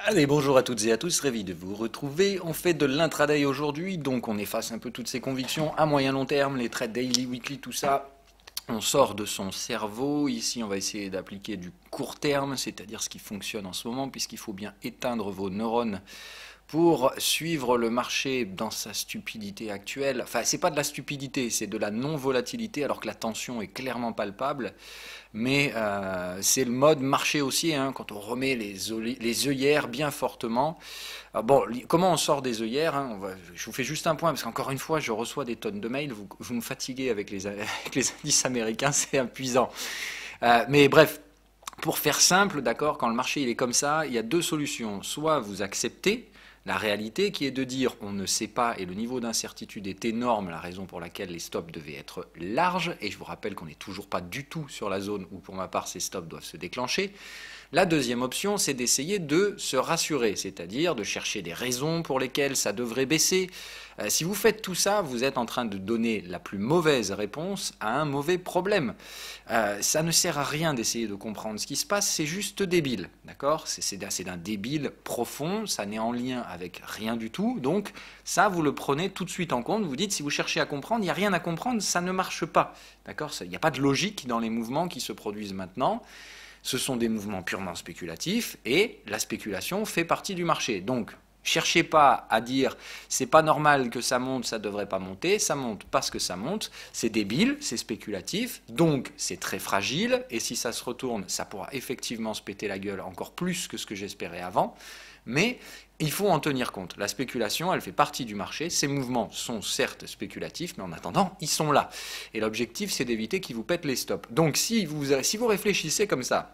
Allez, bonjour à toutes et à tous, ravi de vous retrouver. On fait de l'intraday aujourd'hui, donc on efface un peu toutes ces convictions à moyen long terme, les trades daily, weekly, tout ça. On sort de son cerveau. Ici, on va essayer d'appliquer du court terme, c'est-à-dire ce qui fonctionne en ce moment, puisqu'il faut bien éteindre vos neurones pour suivre le marché dans sa stupidité actuelle. Enfin, c'est pas de la stupidité, c'est de la non-volatilité, alors que la tension est clairement palpable. Mais c'est le mode marché haussier, hein, quand on remet les œillères bien fortement. Bon, comment on sort des œillères, hein, je vous fais juste un point, parce qu'encore une fois, je reçois des tonnes de mails, vous me fatiguez avec avec les indices américains, c'est épuisant. Mais bref, pour faire simple, d'accord, quand le marché il est comme ça, il y a deux solutions. Soit vous acceptez la réalité qui est de dire on ne sait pas et le niveau d'incertitude est énorme, la raison pour laquelle les stops devaient être larges, et je vous rappelle qu'on n'est toujours pas du tout sur la zone où pour ma part ces stops doivent se déclencher. La deuxième option, c'est d'essayer de se rassurer, c'est-à-dire de chercher des raisons pour lesquelles ça devrait baisser. Si vous faites tout ça, vous êtes en train de donner la plus mauvaise réponse à un mauvais problème. Ça ne sert à rien d'essayer de comprendre ce qui se passe, c'est juste débile, d'accord? C'est d'un débile profond, ça n'est en lien avec rien du tout, donc ça, vous le prenez tout de suite en compte, vous dites, si vous cherchez à comprendre, il n'y a rien à comprendre, ça ne marche pas, d'accord? Il n'y a pas de logique dans les mouvements qui se produisent maintenant. Ce sont des mouvements purement spéculatifs et la spéculation fait partie du marché. Donc, cherchez pas à dire c'est pas normal que ça monte, ça devrait pas monter, ça monte parce que ça monte, c'est débile, c'est spéculatif, donc c'est très fragile et si ça se retourne, ça pourra effectivement se péter la gueule encore plus que ce que j'espérais avant. Mais il faut en tenir compte. La spéculation, elle fait partie du marché. Ces mouvements sont certes spéculatifs, mais en attendant, ils sont là. Et l'objectif, c'est d'éviter qu'ils vous pètent les stops. Donc si vous réfléchissez comme ça,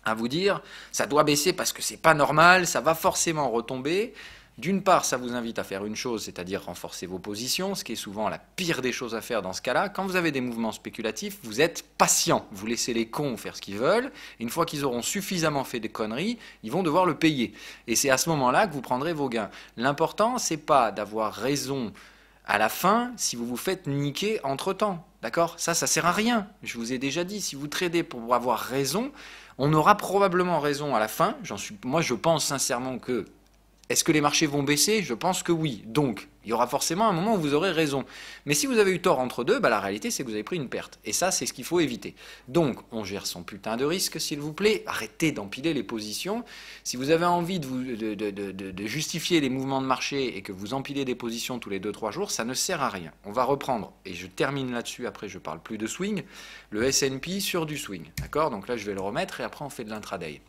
à vous dire ça doit baisser parce que c'est pas normal, ça va forcément retomber. D'une part, ça vous invite à faire une chose, c'est-à-dire renforcer vos positions, ce qui est souvent la pire des choses à faire dans ce cas-là. Quand vous avez des mouvements spéculatifs, vous êtes patient, vous laissez les cons faire ce qu'ils veulent. Une fois qu'ils auront suffisamment fait des conneries, ils vont devoir le payer. Et c'est à ce moment-là que vous prendrez vos gains. L'important, c'est pas d'avoir raison à la fin si vous vous faites niquer entre-temps. D'accord? Ça sert à rien. Je vous ai déjà dit, si vous tradez pour avoir raison, on aura probablement raison à la fin. Moi, je pense sincèrement que est-ce que les marchés vont baisser? Je pense que oui. Donc, il y aura forcément un moment où vous aurez raison. Mais si vous avez eu tort entre deux, la réalité, c'est que vous avez pris une perte. Et ça, c'est ce qu'il faut éviter. Donc, on gère son putain de risque, s'il vous plaît. Arrêtez d'empiler les positions. Si vous avez envie de justifier les mouvements de marché et que vous empilez des positions tous les 2-3 jours, ça ne sert à rien. On va reprendre, et je termine là-dessus, après je parle plus de swing, le S&P sur du swing. D'accord? Donc là, je vais le remettre et après, on fait de l'intraday.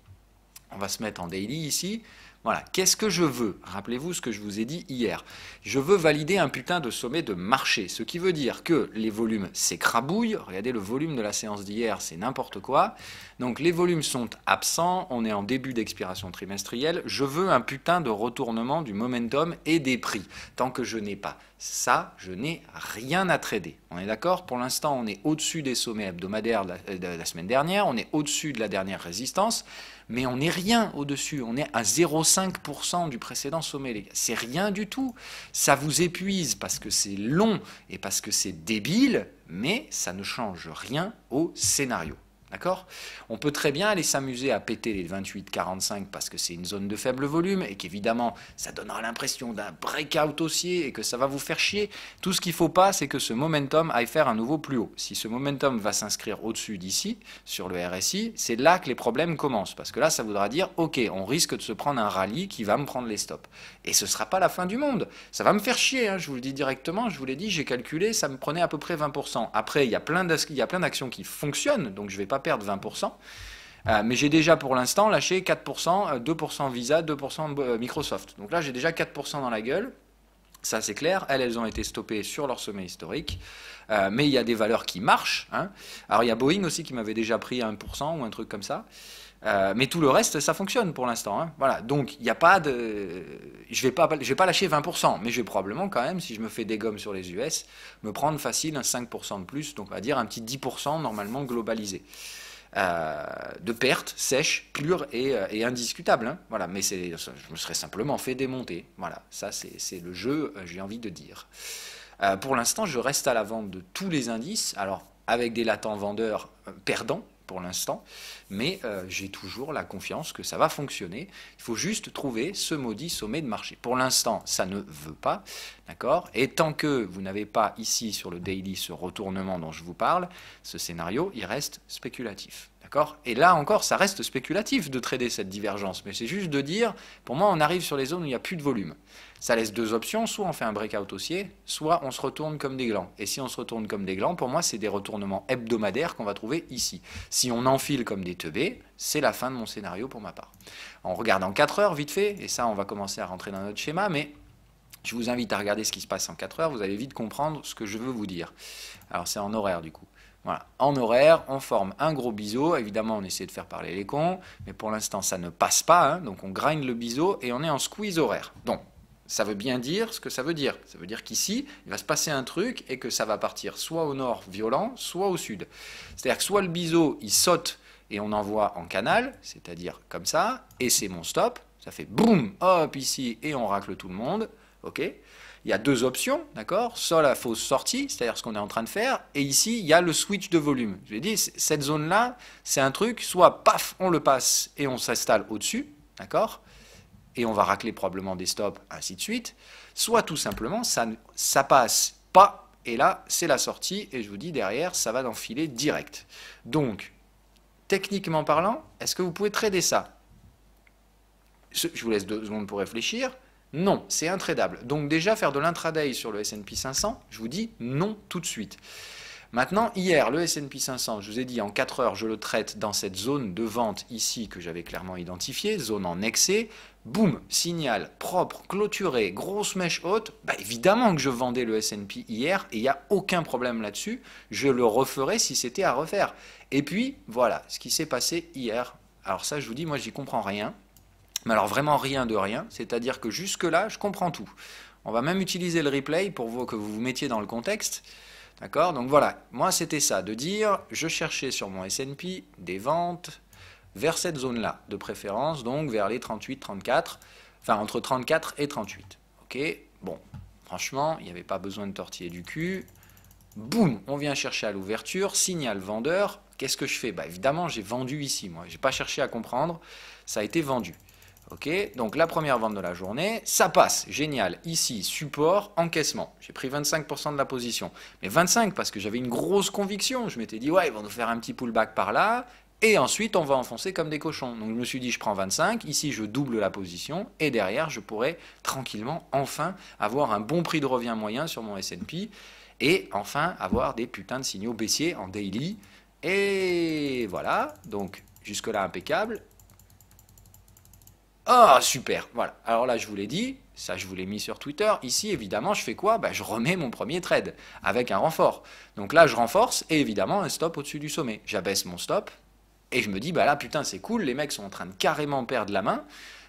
On va se mettre en daily ici. Voilà, qu'est-ce que je veux? Rappelez-vous ce que je vous ai dit hier. Je veux valider un putain de sommet de marché, ce qui veut dire que les volumes s'écrabouillent. Regardez le volume de la séance d'hier, c'est n'importe quoi. Donc les volumes sont absents, on est en début d'expiration trimestrielle. Je veux un putain de retournement du momentum et des prix. Tant que je n'ai pas ça, je n'ai rien à trader. On est d'accord? Pour l'instant, on est au-dessus des sommets hebdomadaires de la semaine dernière, on est au-dessus de la dernière résistance, mais on n'est rien au-dessus. On est à 0,5% du précédent sommet, les gars. C'est rien du tout. Ça vous épuise parce que c'est long et parce que c'est débile, mais ça ne change rien au scénario. D'accord? On peut très bien aller s'amuser à péter les 28-45 parce que c'est une zone de faible volume et qu'évidemment ça donnera l'impression d'un breakout haussier et que ça va vous faire chier. Tout ce qu'il ne faut pas, c'est que ce momentum aille faire un nouveau plus haut. Si ce momentum va s'inscrire au-dessus d'ici, sur le RSI, c'est là que les problèmes commencent. Parce que là, ça voudra dire, ok, on risque de se prendre un rallye qui va me prendre les stops. Et ce ne sera pas la fin du monde. Ça va me faire chier, hein, je vous le dis directement, je vous l'ai dit, j'ai calculé, ça me prenait à peu près 20%. Après, il y a plein d'actions qui fonctionnent, donc je ne vais pas perdre 20%. Mais j'ai déjà pour l'instant lâché 4%, 2% Visa, 2% Microsoft. Donc là, j'ai déjà 4% dans la gueule. Ça, c'est clair. Elles ont été stoppées sur leur sommet historique. Mais il y a des valeurs qui marchent. Hein. Alors, il y a Boeing aussi qui m'avait déjà pris 1% ou un truc comme ça. Mais tout le reste, ça fonctionne pour l'instant. Hein. Voilà. Donc, il n'y a pas de... Je vais pas lâcher 20%, mais je vais probablement quand même, si je me fais des gommes sur les US, me prendre facile un 5% de plus, donc on va dire un petit 10% normalement globalisé. De pertes sèches, pures et indiscutables. Hein. Voilà. Mais je me serais simplement fait démonter. Voilà. Ça, c'est le jeu, j'ai envie de dire. Pour l'instant, je reste à la vente de tous les indices, alors avec des latents vendeurs perdants, pour l'instant, mais j'ai toujours la confiance que ça va fonctionner. Il faut juste trouver ce maudit sommet de marché. Pour l'instant, ça ne veut pas, d'accord? Et tant que vous n'avez pas ici sur le daily ce retournement dont je vous parle, ce scénario, il reste spéculatif. Et là encore, ça reste spéculatif de trader cette divergence, mais c'est juste de dire, pour moi, on arrive sur les zones où il n'y a plus de volume. Ça laisse deux options, soit on fait un breakout haussier, soit on se retourne comme des glands. Et si on se retourne comme des glands, pour moi, c'est des retournements hebdomadaires qu'on va trouver ici. Si on enfile comme des teubés, c'est la fin de mon scénario pour ma part. On regarde en 4 heures, vite fait, et ça, on va commencer à rentrer dans notre schéma, mais je vous invite à regarder ce qui se passe en 4 heures, vous allez vite comprendre ce que je veux vous dire. Alors, c'est en horaire, du coup. Voilà. En horaire, on forme un gros biseau. Évidemment, on essaie de faire parler les cons, mais pour l'instant, ça ne passe pas. Hein, donc, on grind le biseau et on est en squeeze horaire. Donc, ça veut bien dire ce que ça veut dire. Ça veut dire qu'ici, il va se passer un truc et que ça va partir soit au nord violent, soit au sud. C'est-à-dire que soit le biseau, il saute et on envoie en canal, c'est-à-dire comme ça, et c'est mon stop. Ça fait boum, hop, ici, et on racle tout le monde. OK ? Il y a deux options, d'accord? Soit la fausse sortie, c'est-à-dire ce qu'on est en train de faire, et ici, il y a le switch de volume. Je l'ai dit, cette zone-là, c'est un truc, soit paf, on le passe et on s'installe au-dessus, d'accord? Et on va racler probablement des stops, ainsi de suite. Soit tout simplement, ça passe pas, et là, c'est la sortie, et je vous dis, derrière, ça va d'enfiler direct. Donc, techniquement parlant, est-ce que vous pouvez trader ça? Je vous laisse 2 secondes pour réfléchir. Non, c'est intradable. Donc déjà, faire de l'intraday sur le S&P 500, je vous dis non tout de suite. Maintenant, hier, le S&P 500, je vous ai dit, en 4 heures, je le traite dans cette zone de vente ici que j'avais clairement identifiée, zone en excès. Boum, signal propre, clôturé, grosse mèche haute. Bah, évidemment que je vendais le S&P hier et il n'y a aucun problème là-dessus. Je le referais si c'était à refaire. Et puis, voilà ce qui s'est passé hier. Alors ça, je vous dis, moi, j'y comprends rien. Mais alors vraiment rien de rien, c'est-à-dire que jusque-là, je comprends tout. On va même utiliser le replay pour que vous vous mettiez dans le contexte. D'accord? Donc voilà, moi c'était ça, de dire, je cherchais sur mon S&P des ventes vers cette zone-là, de préférence, donc vers les 38, 34, enfin entre 34 et 38. Ok? Bon, franchement, il n'y avait pas besoin de tortiller du cul. Boum, on vient chercher à l'ouverture, signal vendeur. Qu'est-ce que je fais? Bah évidemment, j'ai vendu ici, moi. Je n'ai pas cherché à comprendre, ça a été vendu. Ok, donc la première vente de la journée, ça passe, génial. Ici, support, encaissement. J'ai pris 25% de la position. Mais 25 parce que j'avais une grosse conviction. Je m'étais dit, ouais, ils vont nous faire un petit pullback par là. Et ensuite, on va enfoncer comme des cochons. Donc je me suis dit, je prends 25. Ici, je double la position. Et derrière, je pourrais tranquillement, enfin, avoir un bon prix de revient moyen sur mon S&P. Et enfin, avoir des putains de signaux baissiers en daily. Et voilà, donc jusque-là, impeccable. Ah, super, voilà. Alors là, je vous l'ai dit, ça je vous l'ai mis sur Twitter. Ici, évidemment, je fais quoi? Je remets mon premier trade avec un renfort. Donc là, je renforce et évidemment, un stop au-dessus du sommet. J'abaisse mon stop et je me dis, là, putain, c'est cool, les mecs sont en train de carrément perdre la main.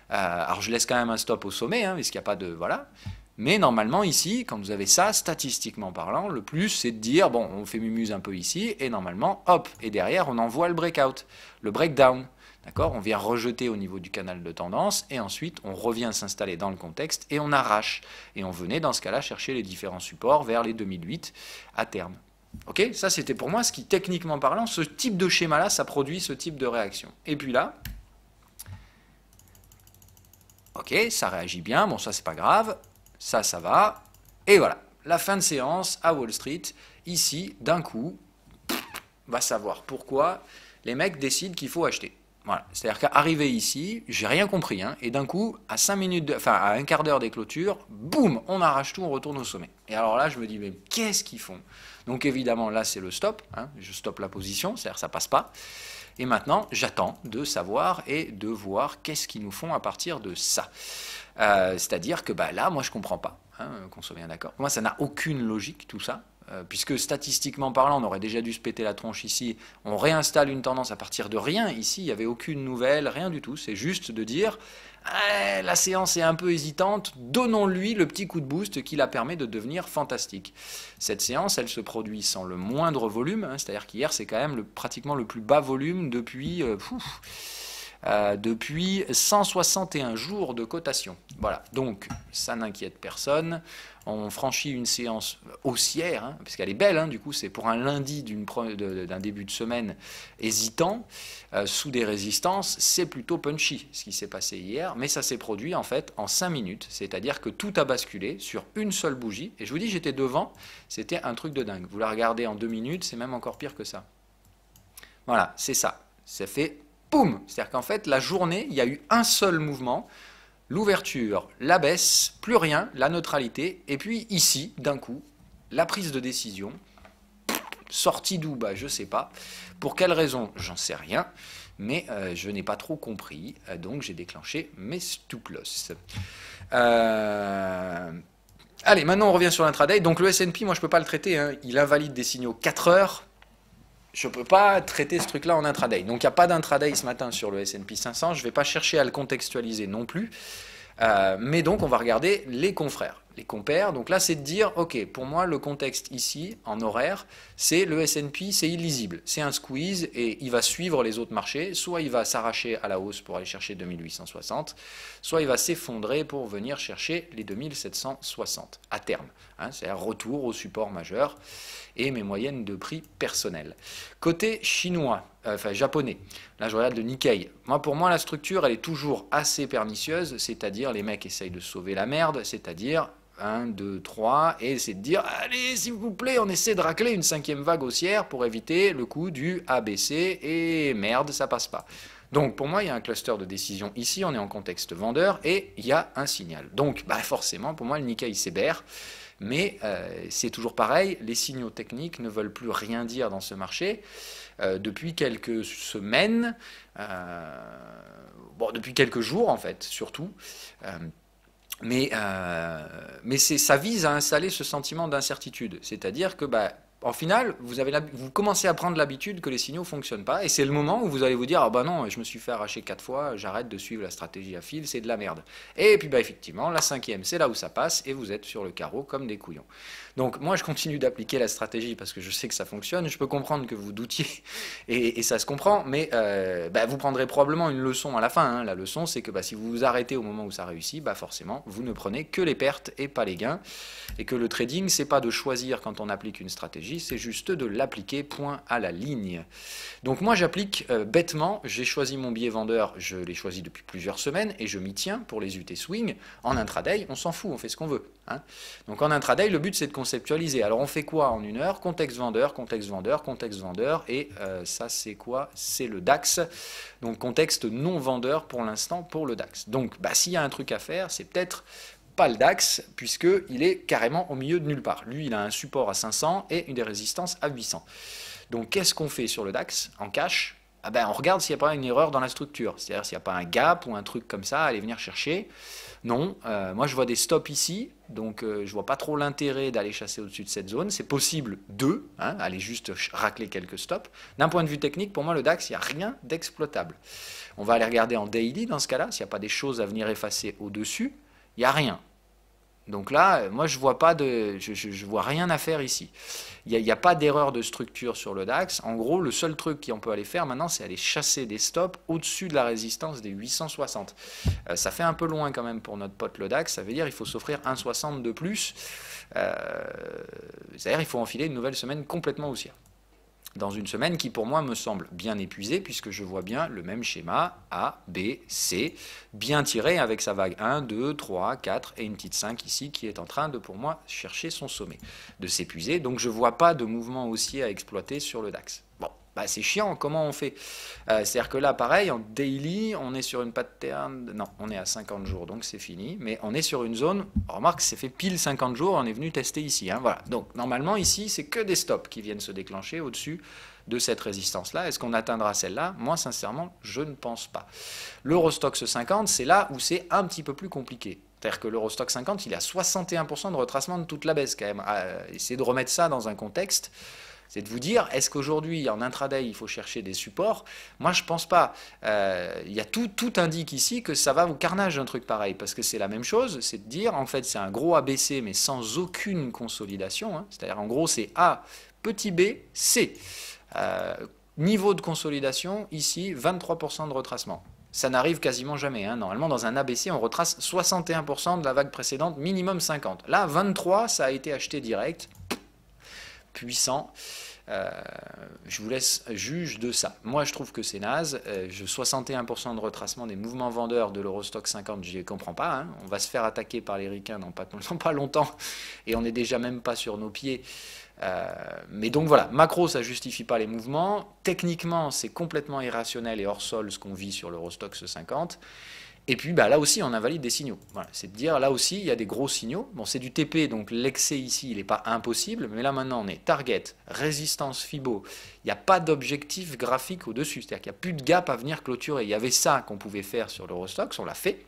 Alors, je laisse quand même un stop au sommet, hein, parce qu'il n'y a pas de... Voilà. Mais normalement, ici, quand vous avez ça, statistiquement parlant, le plus, c'est de dire, bon, on fait mumuse un peu ici, et normalement, hop, et derrière, on envoie le breakout, le breakdown. D'accord? On vient rejeter au niveau du canal de tendance et ensuite on revient s'installer dans le contexte et on arrache. Et on venait dans ce cas-là chercher les différents supports vers les 2008 à terme. Ok? Ça c'était pour moi ce qui, techniquement parlant, ce type de schéma-là, ça produit ce type de réaction. Et puis là, ok, ça réagit bien, bon ça c'est pas grave, ça va. Et voilà, la fin de séance à Wall Street, ici, d'un coup, va savoir pourquoi les mecs décident qu'il faut acheter. Voilà. C'est-à-dire qu'arrivé ici, j'ai rien compris, hein, et d'un coup, à 5 minutes, à un quart d'heure des clôtures, boum, on arrache tout, on retourne au sommet. Et alors là, je me dis, mais qu'est-ce qu'ils font? Donc évidemment, là, c'est le stop, hein, je stoppe la position, c'est-à-dire que ça passe pas. Et maintenant, j'attends de savoir et de voir qu'est-ce qu'ils nous font à partir de ça. C'est-à-dire que là, moi, je comprends pas, hein, qu'on soit bien d'accord. Moi, ça n'a aucune logique, tout ça. Puisque statistiquement parlant, on aurait déjà dû se péter la tronche ici, on réinstalle une tendance à partir de rien. Ici, il n'y avait aucune nouvelle, rien du tout. C'est juste de dire, la séance est un peu hésitante, donnons-lui le petit coup de boost qui la permet de devenir fantastique. Cette séance, elle se produit sans le moindre volume, hein, c'est-à-dire qu'hier, c'est quand même pratiquement le plus bas volume depuis depuis 161 jours de cotation. Voilà, donc ça n'inquiète personne. On franchit une séance haussière, hein, parce qu'elle est belle, hein, du coup c'est pour un lundi d'un début de semaine hésitant, sous des résistances, c'est plutôt punchy ce qui s'est passé hier, mais ça s'est produit en fait en 5 minutes, c'est-à-dire que tout a basculé sur une seule bougie, et je vous dis j'étais devant, c'était un truc de dingue. Vous la regardez en 2 minutes, c'est même encore pire que ça. Voilà, c'est ça, ça fait boum, c'est-à-dire qu'en fait la journée, il y a eu un seul mouvement, l'ouverture, la baisse, plus rien, la neutralité, et puis ici, d'un coup, la prise de décision, sortie d'où, bah, je ne sais pas. Pour quelle raison, j'en sais rien, mais je n'ai pas trop compris, donc j'ai déclenché mes stop loss. Allez, maintenant on revient sur l'intraday. Donc le S&P, moi je ne peux pas le traiter, hein. Il invalide des signaux 4 heures. Je ne peux pas traiter ce truc-là en intraday. Donc il n'y a pas d'intraday ce matin sur le S&P 500. Je ne vais pas chercher à le contextualiser non plus. Mais donc on va regarder les confrères, les compères. Donc là c'est de dire, ok, pour moi le contexte ici, en horaire, c'est le S&P, c'est illisible. C'est un squeeze et il va suivre les autres marchés. Soit il va s'arracher à la hausse pour aller chercher 2860, soit il va s'effondrer pour venir chercher les 2760 à terme. Hein, c'est-à-dire retour au support majeur et mes moyennes de prix personnelles. Côté chinois, enfin japonais, là je regarde le Nikkei. Pour moi, la structure, elle est toujours assez pernicieuse, c'est-à-dire les mecs essayent de sauver la merde, c'est-à-dire 1, 2, 3, et c'est de dire, allez, s'il vous plaît, on essaie de racler une 5e vague haussière pour éviter le coup du ABC, et merde, ça passe pas. Donc pour moi, il y a un cluster de décision ici, on est en contexte vendeur, et il y a un signal. Donc forcément, pour moi, le Nikkei s'ébère. Mais c'est toujours pareil, les signaux techniques ne veulent plus rien dire dans ce marché. Depuis quelques semaines, depuis quelques jours en fait, surtout. Mais ça vise à installer ce sentiment d'incertitude. C'est-à-dire que en final, vous commencez à prendre l'habitude que les signaux ne fonctionnent pas, et c'est le moment où vous allez vous dire, ah bah non, je me suis fait arracher 4 fois, j'arrête de suivre la stratégie à fil, c'est de la merde. Et puis effectivement, la 5e, c'est là où ça passe, et vous êtes sur le carreau comme des couillons. Donc moi, je continue d'appliquer la stratégie parce que je sais que ça fonctionne, je peux comprendre que vous doutiez, et ça se comprend, mais vous prendrez probablement une leçon à la fin. Hein. La leçon, c'est que si vous vous arrêtez au moment où ça réussit, forcément, vous ne prenez que les pertes et pas les gains, et que le trading, c'est pas de choisir quand on applique une stratégie, c'est juste de l'appliquer point à la ligne. Donc moi j'applique bêtement, j'ai choisi mon billet vendeur, je l'ai choisi depuis plusieurs semaines et je m'y tiens pour les UT swing. En intraday, on s'en fout, on fait ce qu'on veut. Hein. Donc en intraday, le but c'est de conceptualiser. Alors on fait quoi en 1 heure? Contexte vendeur, contexte vendeur, contexte vendeur, et ça c'est quoi? C'est le DAX. Donc contexte non vendeur pour l'instant pour le DAX. Donc s'il y a un truc à faire, c'est peut-être pas le DAX, puisqu'il est carrément au milieu de nulle part. Lui, il a un support à 500 et une des résistances à 800. Donc, qu'est-ce qu'on fait sur le DAX en cash? On regarde s'il n'y a pas une erreur dans la structure, c'est-à-dire s'il n'y a pas un gap ou un truc comme ça à aller venir chercher. Non, moi je vois des stops ici, donc je vois pas trop l'intérêt d'aller chasser au-dessus de cette zone. C'est possible aller juste racler quelques stops. D'un point de vue technique, pour moi le DAX, il n'y a rien d'exploitable. On va aller regarder en daily dans ce cas-là, s'il n'y a pas des choses à venir effacer au-dessus, il n'y a rien. Donc là, moi, je vois rien à faire ici. Il n'y a pas d'erreur de structure sur le DAX. En gros, le seul truc qu'on peut aller faire maintenant, c'est aller chasser des stops au-dessus de la résistance des 860. Ça fait un peu loin quand même pour notre pote le DAX. Ça veut dire qu'il faut s'offrir 1,60 de plus. C'est-à-dire qu'il faut enfiler une nouvelle semaine complètement haussière. Dans une semaine qui pour moi me semble bien épuisée, puisque je vois bien le même schéma A, B, C, bien tiré avec sa vague 1, 2, 3, 4 et une petite 5 ici qui est en train de pour moi chercher son sommet, de s'épuiser. Donc je ne vois pas de mouvement haussier à exploiter sur le DAX. Bon, c'est chiant, comment on fait? C'est-à-dire que là, pareil, en daily, on est sur une pattern, non, on est à 50 jours, donc c'est fini, mais on est sur une zone, remarque, c'est fait pile 50 jours, on est venu tester ici, hein, voilà. Donc, normalement, ici, c'est que des stops qui viennent se déclencher au-dessus de cette résistance-là. Est-ce qu'on atteindra celle-là? Moi, sincèrement, je ne pense pas. L'Eurostoxx 50, c'est là où c'est un petit peu plus compliqué. C'est-à-dire que l'Eurostoxx 50, il a 61% de retracement de toute la baisse, quand même. Essayez de remettre ça dans un contexte. C'est de vous dire, est-ce qu'aujourd'hui, en intraday, il faut chercher des supports? Moi, je ne pense pas. Tout indique ici que ça va au carnage, un truc pareil, parce que c'est la même chose, c'est de dire, en fait, c'est un gros ABC, mais sans aucune consolidation. Hein. C'est-à-dire, en gros, c'est A, petit b, C. Niveau de consolidation, ici, 23% de retracement. Ça n'arrive quasiment jamais. Hein. Normalement, dans un ABC, on retrace 61% de la vague précédente, minimum 50. Là, 23, ça a été acheté direct. Puissant. Je vous laisse juge de ça. Moi, je trouve que c'est naze. 61% de retracement des mouvements vendeurs de l'Eurostock 50, je ne les comprends pas. Hein. On va se faire attaquer par les ricains dans pas longtemps, et on n'est déjà même pas sur nos pieds. Mais donc voilà, macro, ça justifie pas les mouvements. Techniquement, c'est complètement irrationnel et hors sol ce qu'on vit sur l'Eurostock 50. Et puis là aussi, on invalide des signaux. Voilà, c'est de dire, là aussi, il y a des gros signaux. Bon, c'est du TP, donc l'excès ici, il n'est pas impossible. Mais là, maintenant, on est target, résistance FIBO. Il n'y a pas d'objectif graphique au-dessus. C'est-à-dire qu'il n'y a plus de gap à venir clôturer. Il y avait ça qu'on pouvait faire sur l'Eurostoxx, on l'a fait.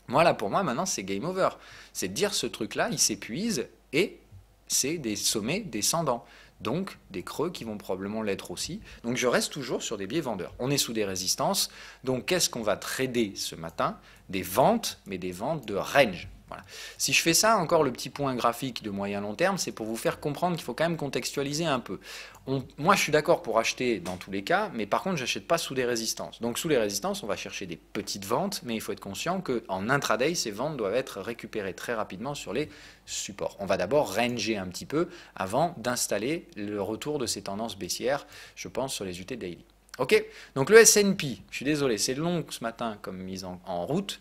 Moi, là, pour moi, maintenant, c'est game over. C'est de dire, ce truc-là, il s'épuise et c'est des sommets descendants. Donc des creux qui vont probablement l'être aussi. Donc je reste toujours sur des biais vendeurs. On est sous des résistances. Donc qu'est-ce qu'on va trader ce matin? Des ventes, mais des ventes de range. Voilà. Si je fais ça, encore le petit point graphique de moyen long terme, c'est pour vous faire comprendre qu'il faut quand même contextualiser un peu. Moi, je suis d'accord pour acheter dans tous les cas, mais par contre, je n'achète pas sous des résistances. Donc sous les résistances, on va chercher des petites ventes, mais il faut être conscient qu'en intraday, ces ventes doivent être récupérées très rapidement sur les supports. On va d'abord ranger un petit peu avant d'installer le retour de ces tendances baissières, je pense, sur les UT daily. Ok, donc le S&P, je suis désolé, c'est long ce matin comme mise en route.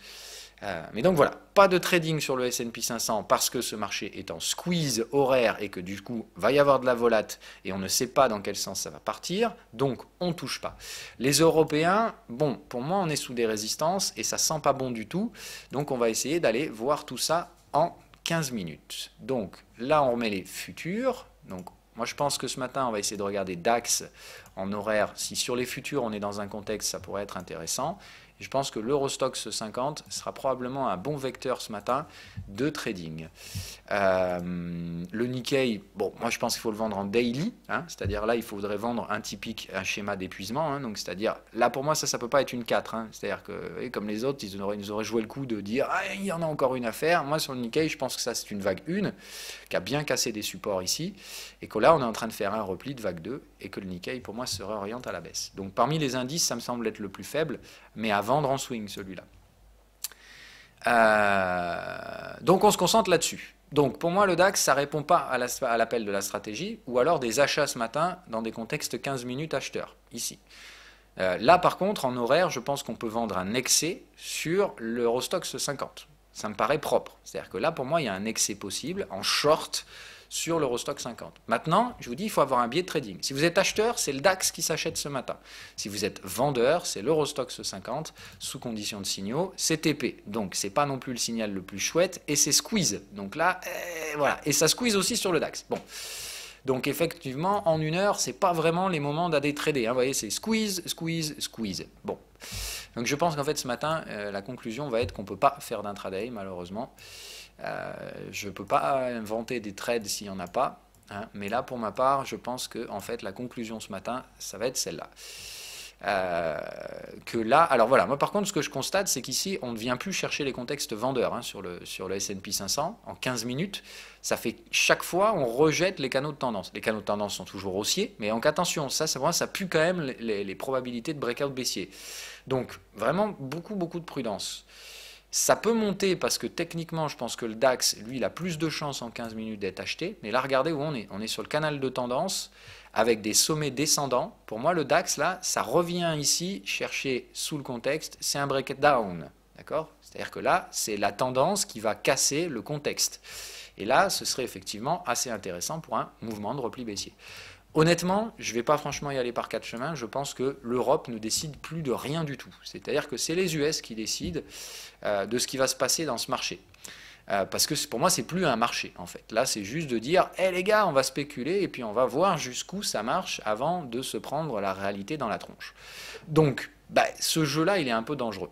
Mais donc voilà, pas de trading sur le S&P 500 parce que ce marché est en squeeze horaire et que du coup va y avoir de la volate et on ne sait pas dans quel sens ça va partir, donc on ne touche pas. Les Européens, bon, pour moi on est sous des résistances et ça sent pas bon du tout, donc on va essayer d'aller voir tout ça en 15 minutes. Donc là on remet les futurs, donc moi je pense que ce matin on va essayer de regarder DAX en horaire, si sur les futurs on est dans un contexte ça pourrait être intéressant. Et je pense que l'Eurostoxx 50 sera probablement un bon vecteur ce matin de trading. Le Nikkei, bon, moi je pense qu'il faut le vendre en daily, hein, c'est-à-dire là il faudrait vendre un typique, un schéma d'épuisement, hein, donc c'est-à-dire là pour moi ça peut pas être une 4, hein, c'est-à-dire que comme les autres ils nous auraient joué le coup de dire ah, il y en a encore une à faire. Moi sur le Nikkei je pense que ça c'est une vague 1 qui a bien cassé des supports ici et que là on est en train de faire un repli de vague 2 et que le Nikkei pour moi se réoriente à la baisse. Donc parmi les indices ça me semble être le plus faible, mais à vendre en swing celui-là. Donc on se concentre là-dessus. Donc pour moi le DAX ça répond pas à l'appel de la stratégie ou alors des achats ce matin dans des contextes 15 minutes acheteurs ici. Là par contre en horaire je pense qu'on peut vendre un excès sur l'Eurostoxx 50. Ça me paraît propre. C'est-à-dire que là pour moi il y a un excès possible en short sur l'Eurostoxx 50. Maintenant, je vous dis, il faut avoir un biais de trading. Si vous êtes acheteur, c'est le DAX qui s'achète ce matin. Si vous êtes vendeur, c'est l'Eurostoxx 50, sous condition de signaux, c'est TP. Donc, c'est pas non plus le signal le plus chouette, et c'est squeeze. Donc là, voilà. Et ça squeeze aussi sur le DAX. Bon. Donc, effectivement, en une heure, c'est pas vraiment les moments d'aller trader. Hein. Vous voyez, c'est squeeze, squeeze, squeeze. Bon. Donc, je pense qu'en fait, ce matin, la conclusion va être qu'on peut pas faire d'intraday, malheureusement. Je ne peux pas inventer des trades s'il n'y en a pas, hein, mais là pour ma part je pense que en fait la conclusion ce matin ça va être celle-là. Que là, alors voilà, moi par contre ce que je constate c'est qu'ici on ne vient plus chercher les contextes vendeurs hein, sur le S&P 500 en 15 minutes, ça fait chaque fois on rejette les canaux de tendance. Les canaux de tendance sont toujours haussiers, mais donc attention, ça pue quand même les probabilités de breakout baissier. Donc vraiment beaucoup de prudence. Ça peut monter parce que techniquement, je pense que le DAX, lui, il a plus de chances en 15 minutes d'être acheté. Mais là, regardez où on est. On est sur le canal de tendance avec des sommets descendants. Pour moi, le DAX, là, ça revient ici chercher sous le contexte. C'est un breakdown. D'accord? C'est-à-dire que là, c'est la tendance qui va casser le contexte. Et là, ce serait effectivement assez intéressant pour un mouvement de repli baissier. Honnêtement, je ne vais pas franchement y aller par quatre chemins. Je pense que l'Europe ne décide plus de rien du tout. C'est-à-dire que c'est les US qui décident de ce qui va se passer dans ce marché. Parce que pour moi, c'est plus un marché, en fait. Là, c'est juste de dire, hé les gars, on va spéculer et puis on va voir jusqu'où ça marche avant de se prendre la réalité dans la tronche. Donc, ce jeu-là, il est un peu dangereux.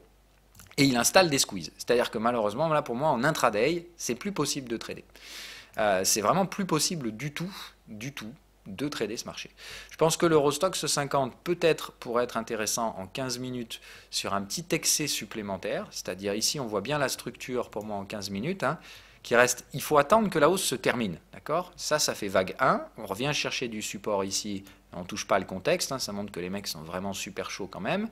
Et il installe des squeezes. C'est-à-dire que malheureusement, là, pour moi, en intraday, c'est plus possible de trader. C'est vraiment plus possible du tout, de trader ce marché. Je pense que l'Eurostoxx 50 peut-être pourrait être intéressant en 15 minutes sur un petit excès supplémentaire, c'est-à-dire ici on voit bien la structure pour moi en 15 minutes, hein, qui reste, il faut attendre que la hausse se termine, d'accord? Ça fait vague 1, on revient chercher du support ici On ne touche pas le contexte, hein, ça montre que les mecs sont vraiment super chauds quand même.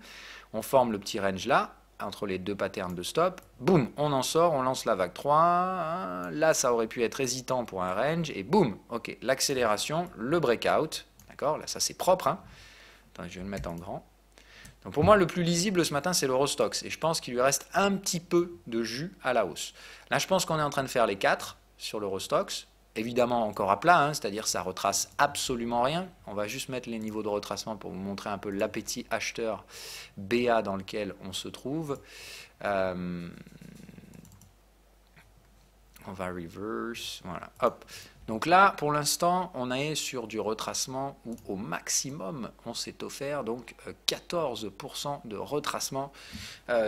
On forme le petit range là, entre les deux patterns de stop. Boum, on en sort, on lance la vague 3. Hein, là, ça aurait pu être hésitant pour un range. Et boum, ok, l'accélération, le breakout. D'accord, là, ça c'est propre. Hein. Attends, je vais le mettre en grand. Donc pour moi, le plus lisible ce matin, c'est l'Eurostoxx. Et je pense qu'il lui reste un petit peu de jus à la hausse. Là, je pense qu'on est en train de faire les 4 sur l'Eurostoxx. Évidemment, encore à plat, hein, c'est-à-dire ça retrace absolument rien. On va juste mettre les niveaux de retracement pour vous montrer un peu l'appétit acheteur BA dans lequel on se trouve. On va reverse, voilà, hop. Donc là, pour l'instant, on est sur du retracement où au maximum, on s'est offert donc 14% de retracement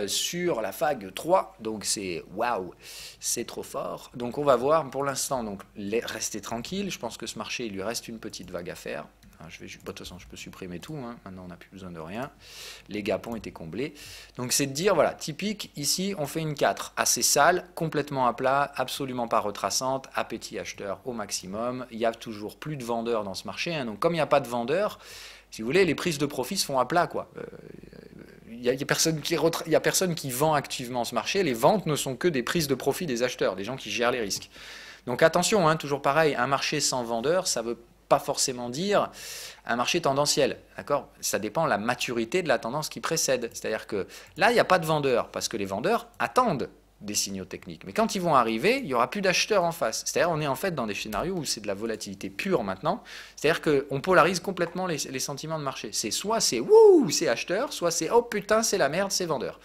sur la vague 3. Donc c'est waouh, c'est trop fort. Donc on va voir pour l'instant, donc rester tranquille. Je pense que ce marché, il lui reste une petite vague à faire. De toute façon, je peux supprimer tout. Hein. Maintenant, on n'a plus besoin de rien. Les gaps ont été comblés. Donc, c'est de dire, voilà, typique, ici, on fait une 4 assez sale, complètement à plat, absolument pas retraçante, appétit acheteur au maximum. Il y a toujours plus de vendeurs dans ce marché. Hein. Donc, comme il n'y a pas de vendeurs, si vous voulez, les prises de profit se font à plat, quoi. Il n'y a personne qui vend activement ce marché. Les ventes ne sont que des prises de profit des acheteurs, des gens qui gèrent les risques. Donc, attention, hein, toujours pareil, un marché sans vendeurs, ça veut pas forcément dire un marché tendanciel, d'accord? Ça dépend de la maturité de la tendance qui précède. C'est-à-dire que là, il n'y a pas de vendeurs, parce que les vendeurs attendent des signaux techniques. Mais quand ils vont arriver, il n'y aura plus d'acheteurs en face. C'est-à-dire on est en fait dans des scénarios où c'est de la volatilité pure maintenant. C'est-à-dire qu'on polarise complètement les sentiments de marché. C'est soit c'est wouh, c'est acheteur, soit c'est oh putain, c'est la merde, c'est vendeur.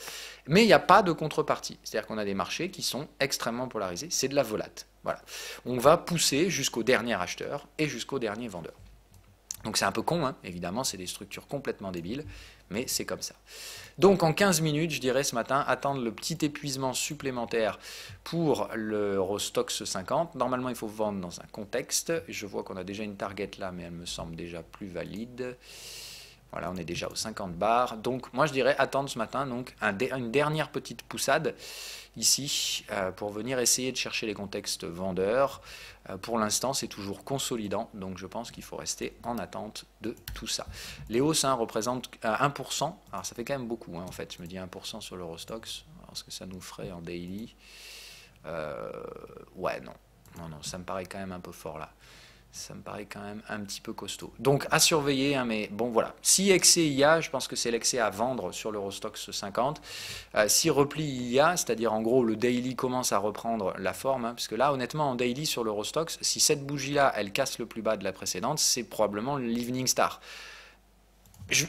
Mais il n'y a pas de contrepartie. C'est-à-dire qu'on a des marchés qui sont extrêmement polarisés. C'est de la volate. Voilà. On va pousser jusqu'au dernier acheteur et jusqu'au dernier vendeur. Donc c'est un peu con, hein, évidemment, c'est des structures complètement débiles, mais c'est comme ça. Donc en 15 minutes, je dirais ce matin, attendre le petit épuisement supplémentaire pour l'Eurostoxx 50. Normalement, il faut vendre dans un contexte. Je vois qu'on a déjà une target là, mais elle me semble déjà plus valide. Voilà, on est déjà aux 50 bars. Donc moi, je dirais attendre ce matin donc une dernière petite poussade ici pour venir essayer de chercher les contextes vendeurs. Pour l'instant, c'est toujours consolidant, donc je pense qu'il faut rester en attente de tout ça. Les hausses représentent 1%, alors ça fait quand même beaucoup, hein, en fait, je me dis 1% sur l'Eurostoxx, alors ce que ça nous ferait en daily, ouais, non, ça me paraît quand même un peu fort là. Ça me paraît quand même un petit peu costaud. Donc à surveiller, hein, mais bon voilà. Si excès il y a, je pense que c'est l'excès à vendre sur l'Eurostoxx 50. Si repli il y a, c'est-à-dire en gros le daily commence à reprendre la forme, hein, parce que là honnêtement en daily sur l'Eurostoxx, si cette bougie-là elle casse le plus bas de la précédente, c'est probablement l'Evening Star.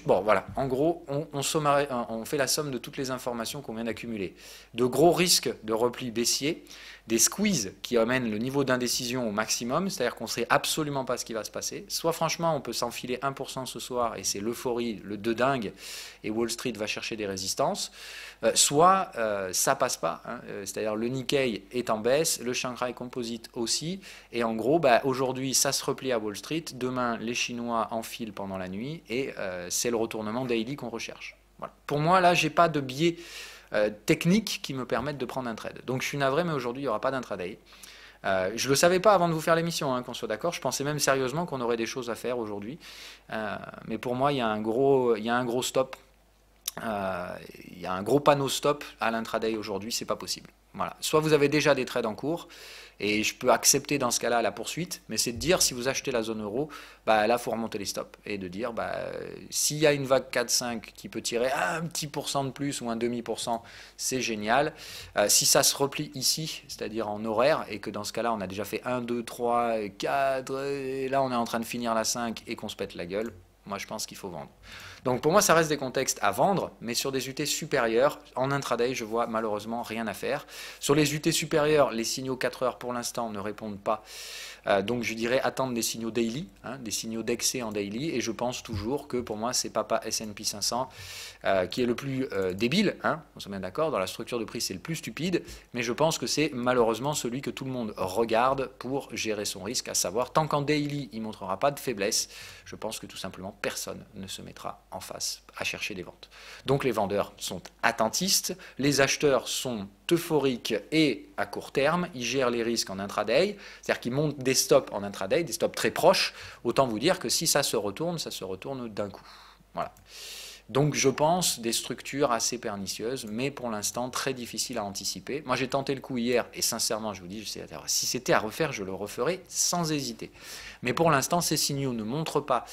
Bon voilà, en gros on fait la somme de toutes les informations qu'on vient d'accumuler. De gros risques de repli baissier, des squeezes qui amènent le niveau d'indécision au maximum, c'est-à-dire qu'on ne sait absolument pas ce qui va se passer. Soit franchement on peut s'enfiler 1% ce soir et c'est l'euphorie, le de dingue, et Wall Street va chercher des résistances, soit ça passe pas, hein, c'est-à-dire le Nikkei est en baisse, le Shanghai Composite aussi, et en gros aujourd'hui ça se replie à Wall Street, demain les Chinois enfilent pendant la nuit, et c'est le retournement daily qu'on recherche. Voilà. Pour moi là j'ai pas de biais techniques qui me permettent de prendre un trade. Donc je suis navré, mais aujourd'hui il n'y aura pas d'intraday. Je ne le savais pas avant de vous faire l'émission, hein, qu'on soit d'accord. Je pensais même sérieusement qu'on aurait des choses à faire aujourd'hui. Mais pour moi, il y a un gros stop. Il y a un gros panneau stop à l'intraday aujourd'hui, c'est pas possible. Voilà. Soit vous avez déjà des trades en cours, et je peux accepter dans ce cas-là la poursuite, mais c'est de dire si vous achetez la zone euro, là il faut remonter les stops, et de dire s'il y a une vague 4-5 qui peut tirer un petit pourcent de plus ou un demi%, c'est génial. Si ça se replie ici, c'est-à-dire en horaire, et que dans ce cas-là on a déjà fait 1, 2, 3, 4, et là on est en train de finir la 5 et qu'on se pète la gueule, moi je pense qu'il faut vendre. Donc pour moi, ça reste des contextes à vendre, mais sur des UT supérieures, en intraday, je vois malheureusement rien à faire. Sur les UT supérieures, les signaux 4 heures pour l'instant ne répondent pas. Donc je dirais attendre des signaux daily, hein, des signaux d'excès en daily, et je pense toujours que pour moi, c'est Papa S&P 500 qui est le plus débile, hein, on se met d'accord, dans la structure de prix, c'est le plus stupide, mais je pense que c'est malheureusement celui que tout le monde regarde pour gérer son risque, à savoir, tant qu'en daily, il ne montrera pas de faiblesse, je pense que tout simplement, personne ne se mettra en face à chercher des ventes. Donc les vendeurs sont attentistes, les acheteurs sont euphoriques et à court terme, ils gèrent les risques en intraday, c'est-à-dire qu'ils montent des stops en intraday, des stops très proches. Autant vous dire que si ça se retourne d'un coup. Voilà. Donc je pense des structures assez pernicieuses, mais pour l'instant très difficiles à anticiper. Moi j'ai tenté le coup hier, et sincèrement je vous dis, si c'était à refaire, je le referais sans hésiter. Mais pour l'instant ces signaux ne montrent pas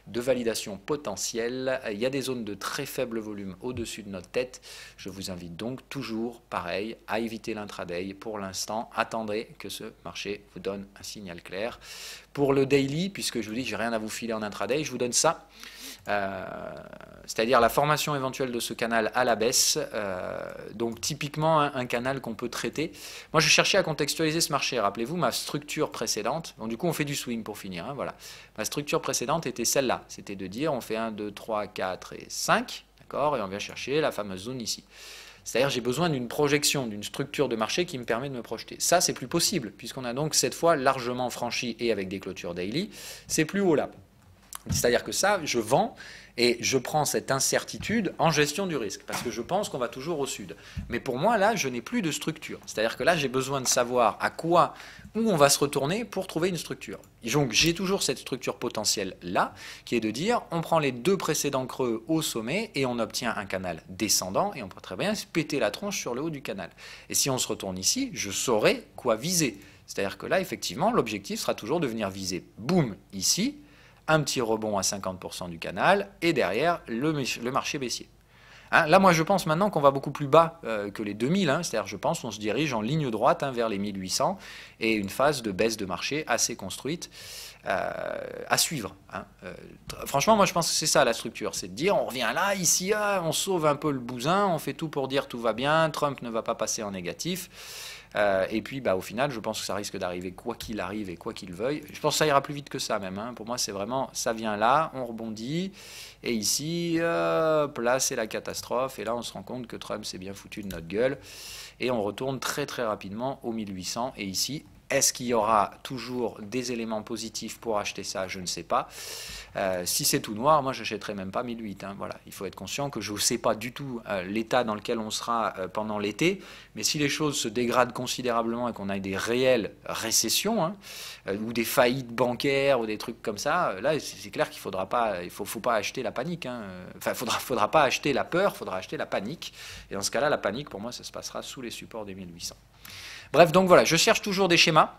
de validation potentielle. Il y a des zones de très faible volume au-dessus de notre tête. Je vous invite donc toujours, pareil, à éviter l'intraday. Pour l'instant, attendez que ce marché vous donne un signal clair. Pour le daily, puisque je vous dis que j'ai rien à vous filer en intraday, je vous donne ça. C'est-à-dire la formation éventuelle de ce canal à la baisse, donc typiquement un canal qu'on peut traiter. Moi je cherchais à contextualiser ce marché, rappelez-vous ma structure précédente, donc du coup on fait du swing pour finir, hein, voilà. Ma structure précédente était celle-là, c'était de dire on fait 1, 2, 3, 4 et 5, d'accord, et on vient chercher la fameuse zone ici. C'est-à-dire j'ai besoin d'une projection, d'une structure de marché qui me permet de me projeter. Ça c'est plus possible, puisqu'on a donc cette fois largement franchi et avec des clôtures daily, c'est plus haut là. C'est-à-dire que ça, je vends et je prends cette incertitude en gestion du risque, parce que je pense qu'on va toujours au sud. Mais pour moi, là, je n'ai plus de structure. C'est-à-dire que là, j'ai besoin de savoir où on va se retourner pour trouver une structure. Donc j'ai toujours cette structure potentielle là, qui est de dire, on prend les 2 précédents creux au sommet et on obtient un canal descendant, et on peut très bien se péter la tronche sur le haut du canal. Et si on se retourne ici, je saurai quoi viser. C'est-à-dire que là, effectivement, l'objectif sera toujours de venir viser, boum, ici, un petit rebond à 50% du canal, et derrière, le marché baissier. Hein, là, moi, je pense maintenant qu'on va beaucoup plus bas que les 2000, hein, c'est-à-dire, je pense qu'on se dirige en ligne droite vers les 1800, et une phase de baisse de marché assez construite à suivre. Hein. Franchement, moi, je pense que c'est ça la structure, c'est de dire, on revient là, ici, on sauve un peu le bousin, on fait tout pour dire tout va bien, Trump ne va pas passer en négatif. Et puis au final, je pense que ça risque d'arriver quoi qu'il arrive et quoi qu'il veuille. Je pense que ça ira plus vite que ça même. Hein. Pour moi, c'est vraiment, ça vient là, on rebondit, et ici, là, c'est la catastrophe. Et là, on se rend compte que Trump s'est bien foutu de notre gueule. Et on retourne très très rapidement aux 1800. Et ici, est-ce qu'il y aura toujours des éléments positifs pour acheter ça? Je ne sais pas. Si c'est tout noir, moi, je n'achèterai même pas 1008. Hein. Voilà. Il faut être conscient que je ne sais pas du tout l'état dans lequel on sera pendant l'été. Mais si les choses se dégradent considérablement et qu'on a des réelles récessions, hein, ou des faillites bancaires ou des trucs comme ça, là, c'est clair qu'il faudra pas, faut pas acheter la panique. Hein. Enfin, faudra pas acheter la peur, faudra acheter la panique. Et dans ce cas-là, la panique, pour moi, ça se passera sous les supports des 1800. Bref, donc voilà, je cherche toujours des schémas.